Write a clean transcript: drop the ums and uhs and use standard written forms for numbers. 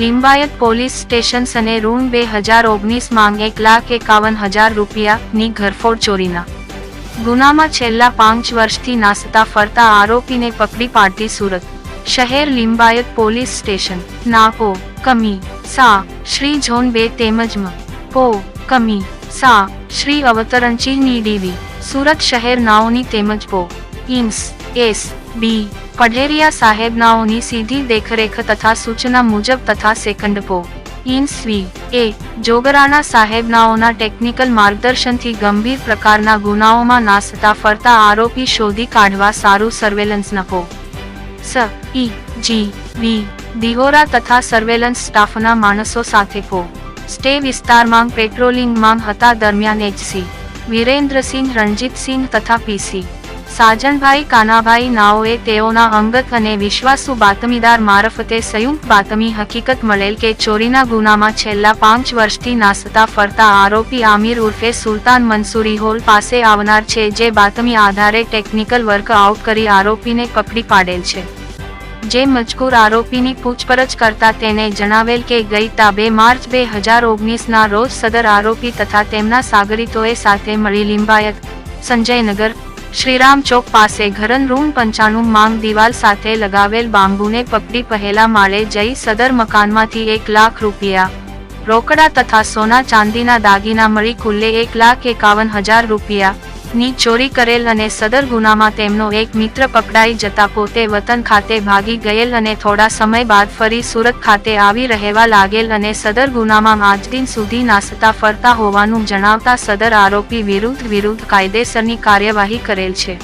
Limbayat police station સને ઋણ 2019 માંગ 1,51,000 રૂપિયાની ઘરફોડ ચોરીના ગુનામાં છેલ્લા 5 વર્ષથી નાસતા ફરતા આરોપીને પકડી પાડતી સુરત શહેર લિંબાયત પોલીસ સ્ટેશન નાપો કમી સા શ્રી ઝોન 2 તેમજ પો કમી સા શ્રી અવતરણચીની ડીવી સુરત શહેર નાઓની તેમજ પો ઇન્સ એસ બી પઢેરિયા સાહેબનાઓની સીધી દેખરેખ તથા સૂચના મુજબ તથા સેકન્ડ પો ઇન્સ વી એ જોગરાણા સાહેબનાઓના ટેકનિકલ માર્ગદર્શનથી ગંભીર પ્રકારના ગુનાઓમાં નાસતા ફરતા આરોપી શોધી કાઢવા સારું સર્વેલન્સના પો સ ઈ જી વી દિહોરા તથા સર્વેલન્સ સ્ટાફના માણસો સાથે પો સ્ટે વિસ્તારમાં પેટ્રોલિંગમાં હતા દરમિયાન એચસી વિરેન્દ્રસિંહ રણજીતસિંહ તથા પીસી સાજણભાઈ કાનાભાઈ નાઓએ તેઓના અંગત અને વિશ્વાસુ બાતમીદાર મારફતે સંયુક્ત બાતમી હકીકત મળેલ કે ચોરીના ગુનામાં છેલ્લા 5 વર્ષથી નાસતા ફરતા આરોપી આમિર ઉર્ફે સુલતાન મંસૂરી હોલ પાસે આવનાર છે, જે બાતમી આધારે ટેકનિકલ વર્કઆઉટ કરી આરોપીને પકડી પાડેલ છે. જે મજકૂર આરોપીની પૂછપરછ કરતા તેને જણાવેલ કે ગઈ તા 2 માર્ચ 2019ના રોજ સદર આરોપી તથા તેમના સાગરીતોએ સાથે મળી લિંબાયત સંજયનગર શ્રીરામ ચોક પાસે ઘરન રૂમ 95 માંગ દિવાલ સાથે લગાવેલ બાંબુને પકડી પહેલા માળે જઈ સદર મકાનમાંથી 1 લાખ રૂપિયા રોકડા તથા સોના ચાંદીના દાગીના મળી કુલ્લે 1,51,000 રૂપિયાની ચોરી કરેલ અને સદર ગુનામાં તેમનો એક મિત્ર પકડાઈ જતા પોતે વતન ખાતે ભાગી ગયેલ અને થોડા સમય બાદ ફરી સુરત ખાતે આવી રહેવા લાગેલ અને સદર ગુનામાં આજ દિન સુધી નાસતા ફરતા હોવાનું જણાવતા સદર આરોપી વિરુદ્ધ કાયદેસરની કાર્યવાહી કરેલ છે.